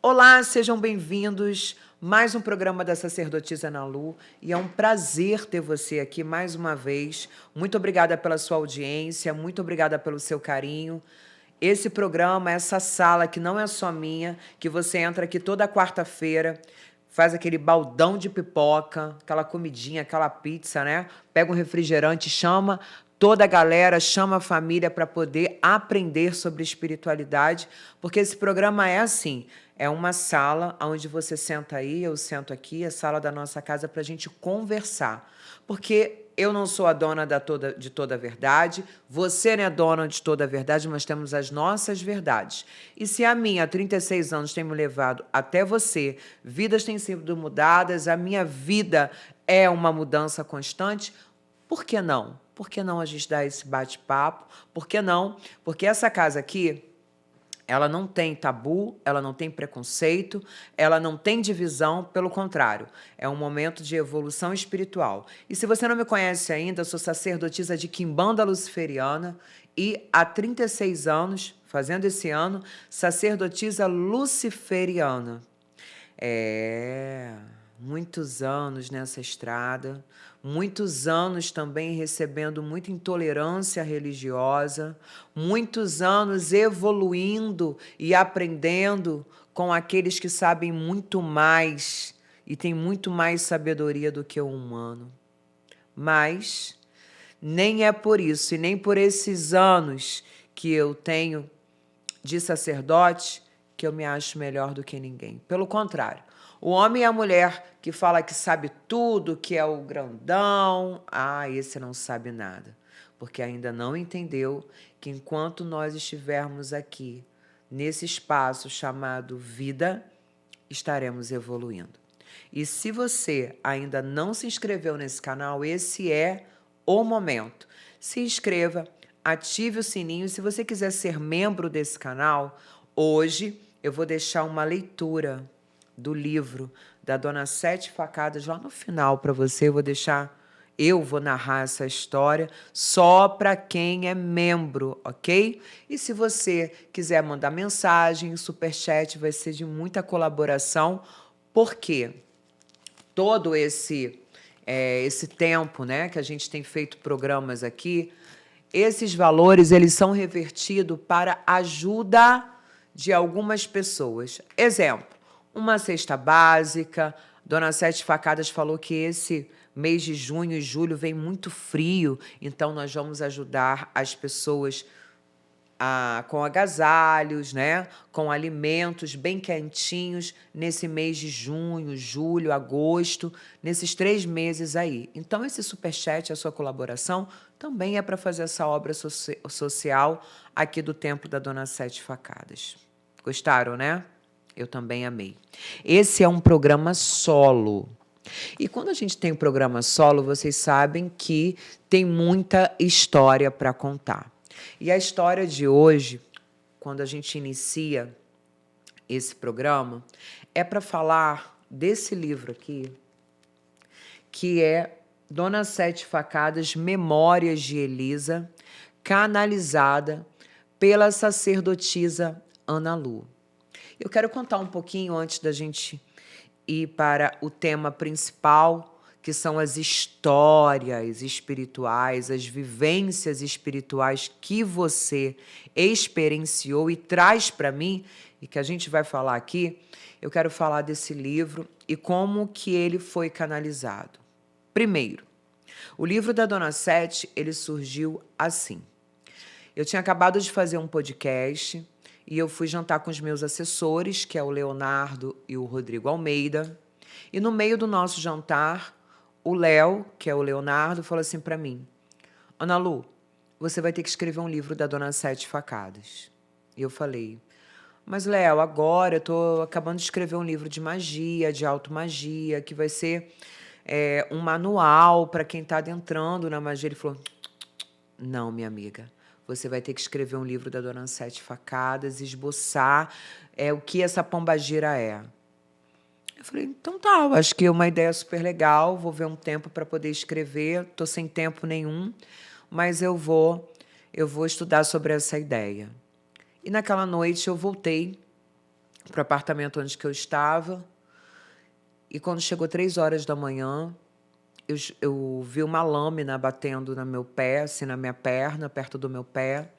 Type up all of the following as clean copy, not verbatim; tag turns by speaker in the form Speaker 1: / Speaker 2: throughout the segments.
Speaker 1: Olá, sejam bem-vindos. Mais um programa da Sacerdotisa Ana Lu e é um prazer ter você aqui mais uma vez. Muito obrigada pela sua audiência, muito obrigada pelo seu carinho. Esse programa, essa sala que não é só minha, que você entra aqui toda quarta-feira, faz aquele baldão de pipoca, aquela comidinha, aquela pizza, né? Pega um refrigerante, chama toda a galera, chama a família para poder aprender sobre espiritualidade, porque esse programa é assim, é uma sala onde você senta aí, eu sento aqui, é a sala da nossa casa para a gente conversar. Porque eu não sou a dona de toda a verdade, você não é dona de toda a verdade, mas temos as nossas verdades. E se a minha, há 36 anos, tem me levado até você, vidas têm sido mudadas, a minha vida é uma mudança constante, por que não? Por que não a gente dar esse bate-papo? Por que não? Porque essa casa aqui, ela não tem tabu, ela não tem preconceito, ela não tem divisão, pelo contrário, é um momento de evolução espiritual. E se você não me conhece ainda, eu sou sacerdotisa de Quimbanda Luciferiana e há 36 anos, fazendo esse ano, sacerdotisa luciferiana. Muitos anos nessa estrada, muitos anos também recebendo muita intolerância religiosa, muitos anos evoluindo e aprendendo com aqueles que sabem muito mais e têm muito mais sabedoria do que o humano. Mas nem é por isso e nem por esses anos que eu tenho de sacerdote que eu me acho melhor do que ninguém. Pelo contrário, o homem e a mulher que fala que sabe tudo, que é o grandão, esse não sabe nada. Porque ainda não entendeu que enquanto nós estivermos aqui, nesse espaço chamado vida, estaremos evoluindo. E se você ainda não se inscreveu nesse canal, esse é o momento. Se inscreva, ative o sininho. Se você quiser ser membro desse canal, hoje eu vou deixar uma leitura do livro da Dona Sete Facadas lá no final para você. Eu vou narrar essa história só para quem é membro, ok? E se você quiser mandar mensagem, o superchat vai ser de muita colaboração, porque todo esse tempo, né, que a gente tem feito programas aqui, esses valores eles são revertidos para ajuda de algumas pessoas. Exemplo, uma cesta básica. Dona Sete Facadas falou que esse mês de junho e julho vem muito frio, então nós vamos ajudar as pessoas com agasalhos, né? Com alimentos bem quentinhos nesse mês de junho, julho, agosto, nesses 3 meses aí. Então, esse superchat, a sua colaboração, também é para fazer essa obra social aqui do Templo da Dona Sete Facadas. Gostaram, né? Eu também amei. Esse é um programa solo. E quando a gente tem um programa solo, vocês sabem que tem muita história para contar. E a história de hoje, quando a gente inicia esse programa, é para falar desse livro aqui, que é Dona Sete Facadas, Memórias de Elisa, canalizada pela sacerdotisa Ana Lu. Eu quero contar um pouquinho antes da gente ir para o tema principal, que são as histórias espirituais, as vivências espirituais que você experienciou e traz para mim, e que a gente vai falar aqui. Eu quero falar desse livro e como que ele foi canalizado. Primeiro, o livro da Dona Sete, ele surgiu assim. Eu tinha acabado de fazer um podcast e eu fui jantar com os meus assessores, que é o Leonardo e o Rodrigo Almeida. E no meio do nosso jantar, o Léo, que é o Leonardo, falou assim para mim: Ana Lu, você vai ter que escrever um livro da Dona Sete Facadas. E eu falei: mas Léo, agora eu estou acabando de escrever um livro de magia, de automagia, que vai ser um manual para quem está adentrando na magia. Ele falou: não, minha amiga, você vai ter que escrever um livro da Dona Sete Facadas, esboçar o que essa pombagira é. Eu falei, então tá, eu acho que é uma ideia super legal, vou ver um tempo para poder escrever, estou sem tempo nenhum, mas eu vou estudar sobre essa ideia. E naquela noite eu voltei para o apartamento onde que eu estava. E quando chegou 3 horas da manhã, eu vi uma lâmina batendo no meu pé, assim, na minha perna, perto do meu pé.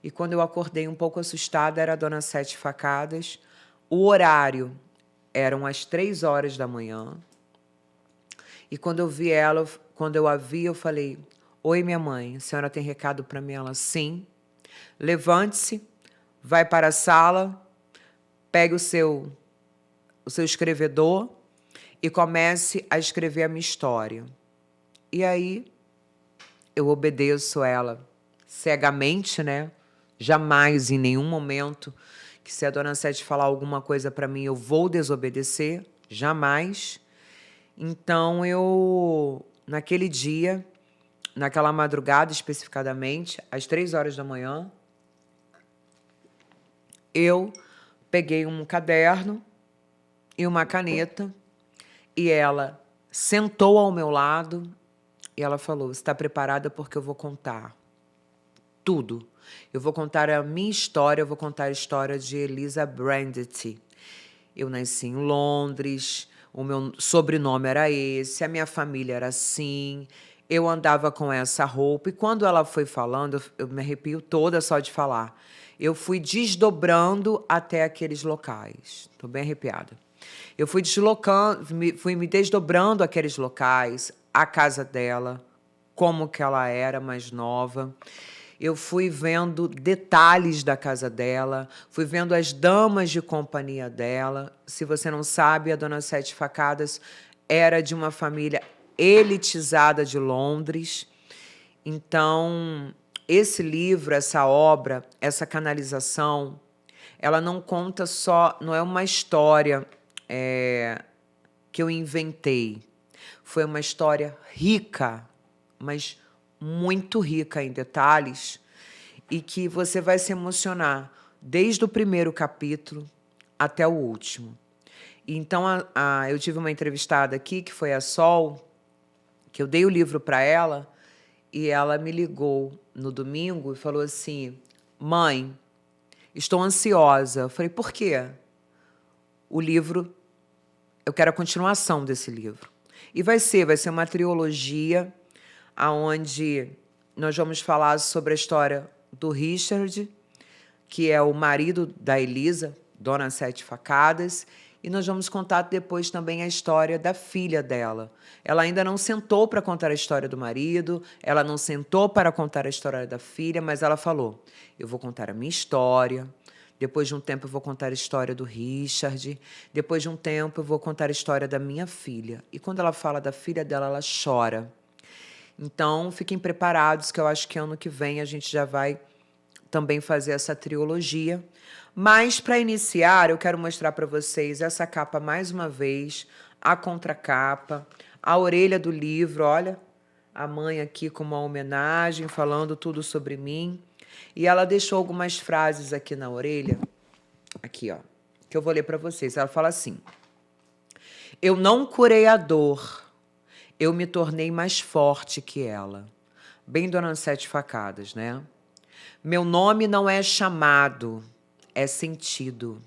Speaker 1: E quando eu acordei um pouco assustada, era a Dona Sete Facadas. O horário eram as 3 horas da manhã. E quando eu vi ela, quando eu a vi, eu falei: oi, minha mãe, a senhora tem recado para mim? Ela: sim. Levante-se, vai para a sala, pegue o seu escrevedor e comece a escrever a minha história. E aí eu obedeço ela cegamente, né? Jamais, em nenhum momento, que se a Dona Sete falar alguma coisa para mim, eu vou desobedecer. Jamais. Então eu, naquele dia, naquela madrugada especificadamente, às 3 horas da manhã, eu peguei um caderno e uma caneta e ela sentou ao meu lado e ela falou: está preparada porque eu vou contar tudo. Eu vou contar a minha história, eu vou contar a história de Elisa Brandt. Eu nasci em Londres, o meu sobrenome era esse, a minha família era assim, eu andava com essa roupa. E quando ela foi falando, eu me arrepio toda só de falar. Eu fui desdobrando até aqueles locais. Estou bem arrepiada. Eu fui deslocando, fui me desdobrando aqueles locais, a casa dela, como que ela era mais nova. Eu fui vendo detalhes da casa dela, fui vendo as damas de companhia dela. Se você não sabe, a Dona Sete Facadas era de uma família elitizada de Londres. Então, esse livro, essa obra, essa canalização, ela não conta só, não é uma história que eu inventei. Foi uma história rica, mas muito rica em detalhes e que você vai se emocionar desde o primeiro capítulo até o último. Então, eu tive uma entrevistada aqui, que foi a Sol, que eu dei o livro para ela e ela me ligou no domingo e falou assim: mãe, estou ansiosa. Eu falei: por quê? O livro, eu quero a continuação desse livro. E vai ser uma trilogia onde nós vamos falar sobre a história do Richard, que é o marido da Elisa, Dona Sete Facadas, e nós vamos contar depois também a história da filha dela. Ela ainda não sentou para contar a história do marido, ela não sentou para contar a história da filha, mas ela falou: eu vou contar a minha história, depois de um tempo eu vou contar a história do Richard, depois de um tempo eu vou contar a história da minha filha. E quando ela fala da filha dela, ela chora. Então, fiquem preparados, que eu acho que ano que vem a gente já vai também fazer essa trilogia. Mas, para iniciar, eu quero mostrar para vocês essa capa mais uma vez, a contracapa, a orelha do livro, olha, a mãe aqui com uma homenagem, falando tudo sobre mim. E ela deixou algumas frases aqui na orelha, aqui, ó, que eu vou ler para vocês. Ela fala assim: eu não curei a dor, eu me tornei mais forte que ela. Bem Dona Sete Facadas, né? Meu nome não é chamado, é sentido.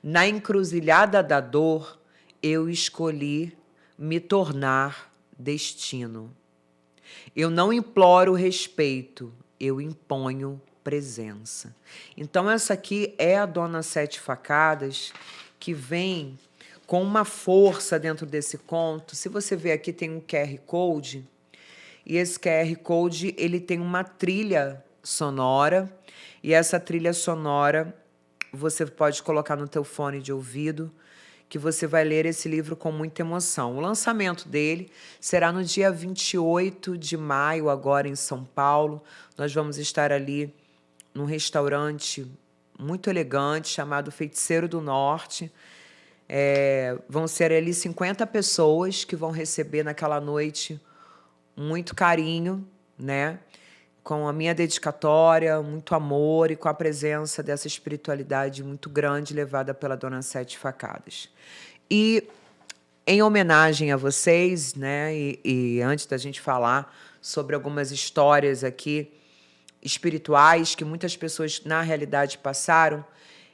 Speaker 1: Na encruzilhada da dor, eu escolhi me tornar destino. Eu não imploro respeito, eu imponho presença. Então, essa aqui é a Dona Sete Facadas, que vem com uma força dentro desse conto. Se você ver aqui, tem um QR Code, e esse QR Code ele tem uma trilha sonora, e essa trilha sonora você pode colocar no teu fone de ouvido, que você vai ler esse livro com muita emoção. O lançamento dele será no dia 28 de maio, agora em São Paulo. Nós vamos estar ali num restaurante muito elegante, chamado Feiticeiro do Norte. Vão ser ali 50 pessoas que vão receber naquela noite muito carinho, né? Com a minha dedicatória, muito amor e com a presença dessa espiritualidade muito grande levada pela Dona Sete Facadas. E em homenagem a vocês, né, e antes da gente falar sobre algumas histórias aqui espirituais que muitas pessoas na realidade passaram,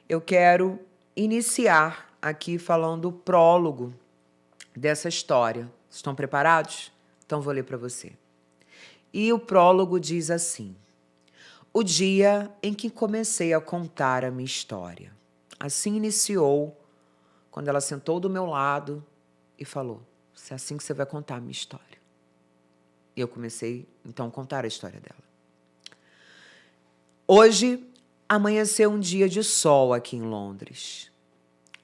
Speaker 1: eu quero iniciar aqui falando o prólogo dessa história. Estão preparados? Então vou ler para você. E o prólogo diz assim: o dia em que comecei a contar a minha história. Assim iniciou, quando ela sentou do meu lado e falou: é assim que você vai contar a minha história. E eu comecei, então, a contar a história dela. Hoje, amanheceu um dia de sol aqui em Londres.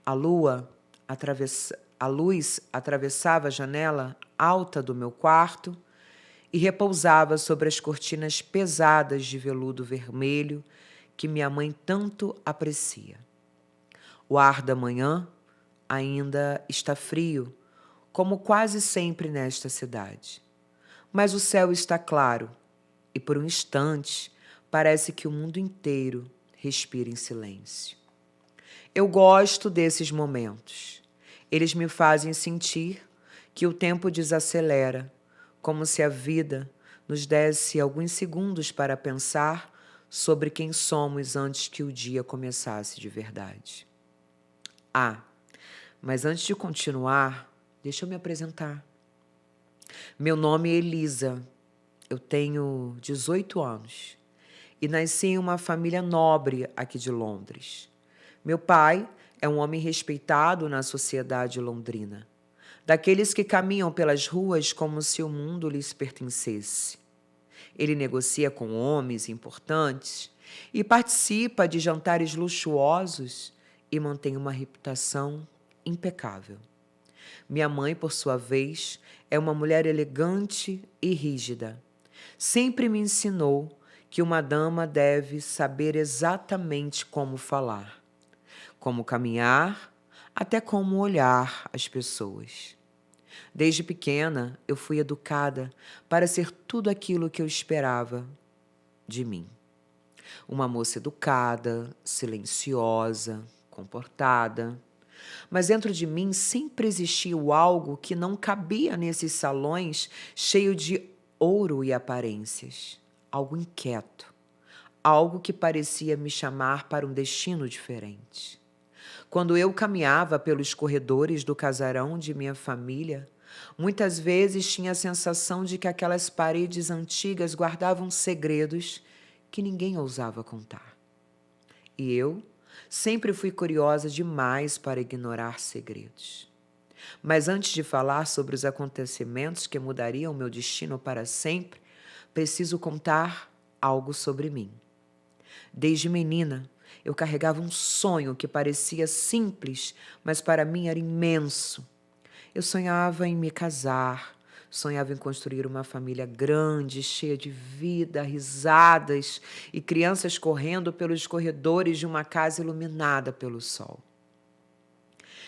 Speaker 1: A luz atravessava a janela alta do meu quarto e repousava sobre as cortinas pesadas de veludo vermelho que minha mãe tanto aprecia. O ar da manhã ainda está frio, como quase sempre nesta cidade. Mas o céu está claro e, por um instante, parece que o mundo inteiro respira em silêncio. Eu gosto desses momentos. Eles me fazem sentir que o tempo desacelera, como se a vida nos desse alguns segundos para pensar sobre quem somos antes que o dia começasse de verdade. Mas antes de continuar, deixa eu me apresentar. Meu nome é Elisa, eu tenho 18 anos e nasci em uma família nobre aqui de Londres. Meu pai é um homem respeitado na sociedade londrina, daqueles que caminham pelas ruas como se o mundo lhes pertencesse. Ele negocia com homens importantes e participa de jantares luxuosos e mantém uma reputação impecável. Minha mãe, por sua vez, é uma mulher elegante e rígida. Sempre me ensinou que uma dama deve saber exatamente como falar, como caminhar, até como olhar as pessoas. Desde pequena, eu fui educada para ser tudo aquilo que eu esperava de mim. Uma moça educada, silenciosa, comportada. Mas dentro de mim sempre existiu algo que não cabia nesses salões cheios de ouro e aparências. Algo inquieto. Algo que parecia me chamar para um destino diferente. Quando eu caminhava pelos corredores do casarão de minha família, muitas vezes tinha a sensação de que aquelas paredes antigas guardavam segredos que ninguém ousava contar. E eu sempre fui curiosa demais para ignorar segredos. Mas antes de falar sobre os acontecimentos que mudariam meu destino para sempre, preciso contar algo sobre mim. Desde menina, eu carregava um sonho que parecia simples, mas para mim era imenso. Eu sonhava em me casar, sonhava em construir uma família grande, cheia de vida, risadas e crianças correndo pelos corredores de uma casa iluminada pelo sol.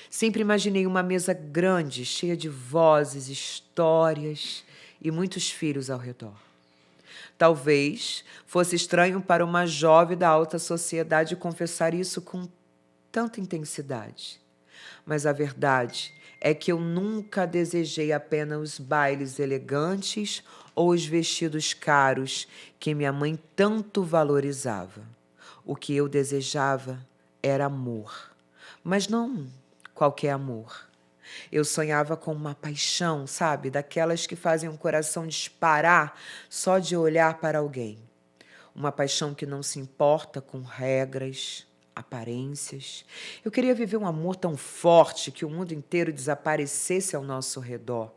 Speaker 1: Sempre imaginei uma mesa grande, cheia de vozes, histórias e muitos filhos ao redor. Talvez fosse estranho para uma jovem da alta sociedade confessar isso com tanta intensidade. Mas a verdade é que eu nunca desejei apenas os bailes elegantes ou os vestidos caros que minha mãe tanto valorizava. O que eu desejava era amor, mas não qualquer amor. Eu sonhava com uma paixão, sabe? Daquelas que fazem o coração disparar só de olhar para alguém. Uma paixão que não se importa com regras, aparências. Eu queria viver um amor tão forte que o mundo inteiro desaparecesse ao nosso redor.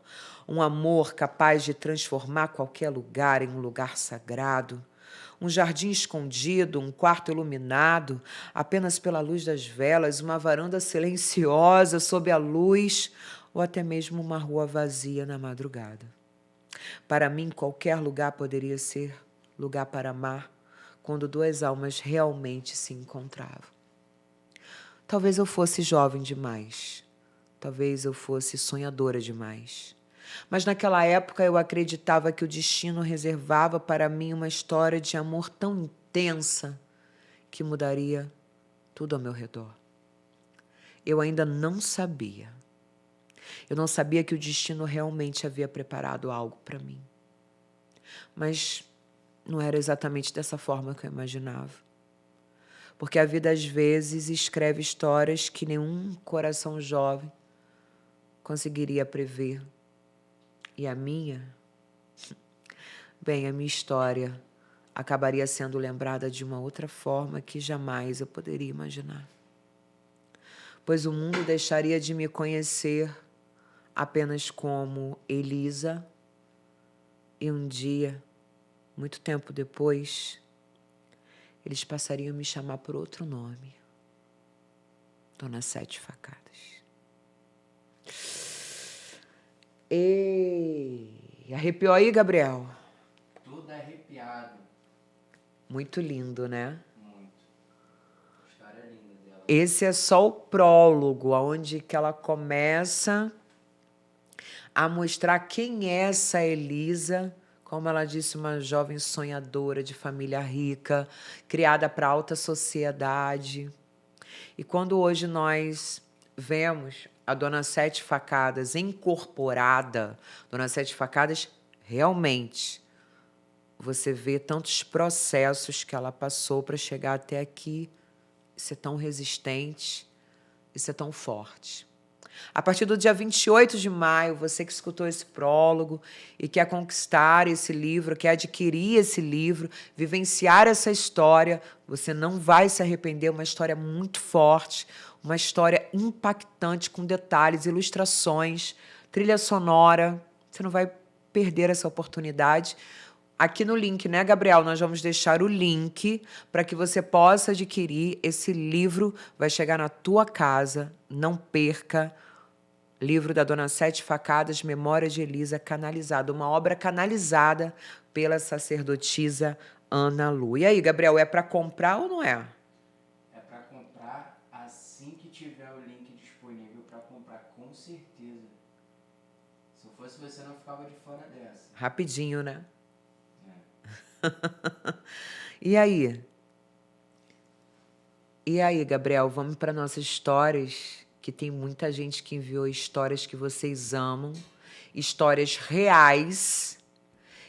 Speaker 1: Um amor capaz de transformar qualquer lugar em um lugar sagrado. Um jardim escondido, um quarto iluminado, apenas pela luz das velas, uma varanda silenciosa sob a luz, ou até mesmo uma rua vazia na madrugada. Para mim, qualquer lugar poderia ser lugar para amar, quando duas almas realmente se encontravam. Talvez eu fosse jovem demais, talvez eu fosse sonhadora demais. Mas naquela época eu acreditava que o destino reservava para mim uma história de amor tão intensa que mudaria tudo ao meu redor. Eu ainda não sabia. Eu não sabia que o destino realmente havia preparado algo para mim. Mas não era exatamente dessa forma que eu imaginava. porque a vida às vezes escreve histórias que nenhum coração jovem conseguiria prever. E a minha? Bem, a minha história acabaria sendo lembrada de uma outra forma que jamais eu poderia imaginar. Pois o mundo deixaria de me conhecer apenas como Elisa, e um dia, muito tempo depois, eles passariam a me chamar por outro nome. Dona Sete Facadas. E arrepiou aí, Gabriel?
Speaker 2: Tudo arrepiado.
Speaker 1: Muito lindo, né?
Speaker 2: Muito. História linda dela.
Speaker 1: Esse é só o prólogo, onde que ela começa a mostrar quem é essa Elisa, como ela disse, uma jovem sonhadora de família rica, criada para a alta sociedade. E quando hoje nós vemos a Dona Sete Facadas incorporada, Dona Sete Facadas realmente, você vê tantos processos que ela passou para chegar até aqui, e ser tão resistente e ser tão forte. A partir do dia 28 de maio, você que escutou esse prólogo e quer conquistar esse livro, quer adquirir esse livro, vivenciar essa história, você não vai se arrepender. Uma história muito forte, uma história impactante, com detalhes, ilustrações, trilha sonora. Você não vai perder essa oportunidade. Aqui no link, né, Gabriel? Nós vamos deixar o link para que você possa adquirir esse livro. Vai chegar na tua casa. Não perca. Livro da Dona Sete Facadas, Memórias de Elisa, canalizado. Uma obra canalizada pela sacerdotisa Ana Lu. E aí, Gabriel, é para comprar ou não é?
Speaker 2: É para comprar assim que tiver o link disponível para comprar, com certeza. Se eu fosse você, não ficava de fora dessa.
Speaker 1: Rapidinho, né?
Speaker 2: É.
Speaker 1: E aí? E aí, Gabriel, vamos para nossas histórias, que tem muita gente que enviou histórias que vocês amam, histórias reais,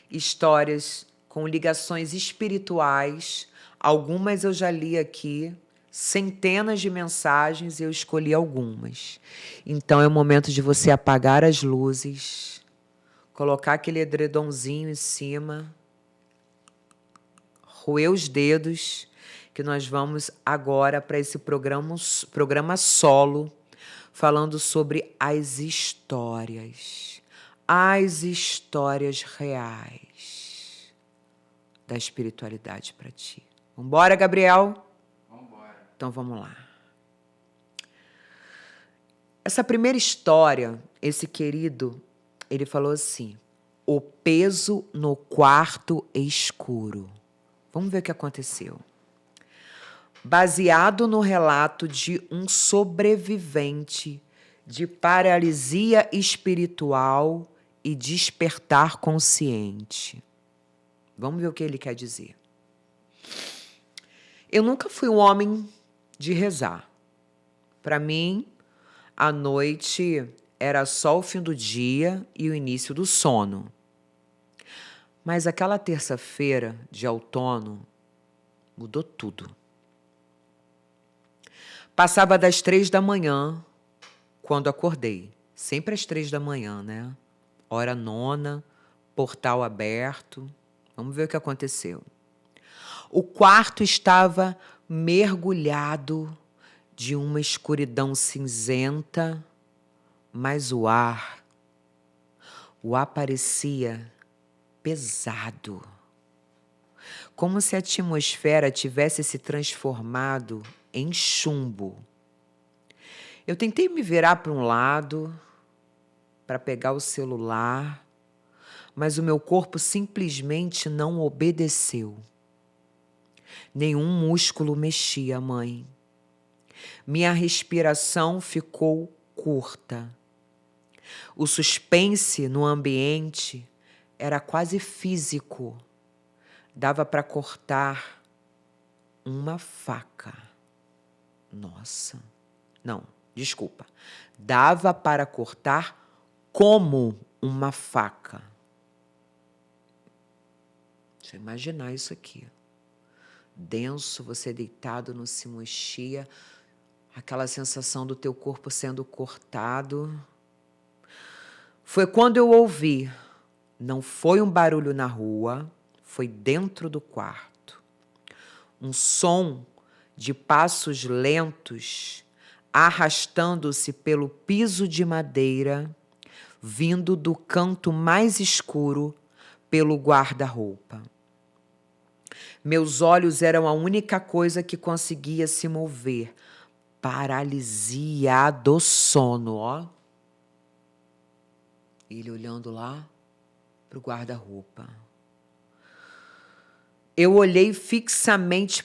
Speaker 1: histórias com ligações espirituais. Algumas eu já li aqui, centenas de mensagens, e eu escolhi algumas. Então é o momento de você apagar as luzes, colocar aquele edredomzinho em cima, roer os dedos, que nós vamos agora para esse programa solo, falando sobre as histórias reais da espiritualidade para ti. Vambora, Gabriel?
Speaker 2: Vambora.
Speaker 1: Então vamos lá. Essa primeira história, esse querido, ele falou assim: o peso no quarto escuro. Vamos ver o que aconteceu. Baseado no relato de um sobrevivente de paralisia espiritual e despertar consciente. Vamos ver o que ele quer dizer. Eu nunca fui um homem de rezar. Para mim, a noite era só o fim do dia e o início do sono. Mas aquela terça-feira de outono mudou tudo. Passava das 3 da manhã quando acordei. Sempre às 3 da manhã, né? Hora nona, portal aberto. Vamos ver o que aconteceu. O quarto estava mergulhado de uma escuridão cinzenta, mas o ar parecia pesado. Como se a atmosfera tivesse se transformado em chumbo. Eu tentei me virar para um lado, para pegar o celular, mas o meu corpo simplesmente não obedeceu. Nenhum músculo mexia, mãe. Minha respiração ficou curta. O suspense no ambiente era quase físico. Dava para cortar uma faca. Nossa. Não, desculpa. Dava para cortar como uma faca. Deixa eu imaginar isso aqui. denso, você deitado não se mexia, aquela sensação do teu corpo sendo cortado. Foi quando eu ouvi, não foi um barulho na rua, foi dentro do quarto. Um som de passos lentos arrastando-se pelo piso de madeira, vindo do canto mais escuro pelo guarda-roupa. Meus olhos eram a única coisa que conseguia se mover. Paralisia do sono, ó. Ele olhando lá pro guarda-roupa. Eu olhei fixamente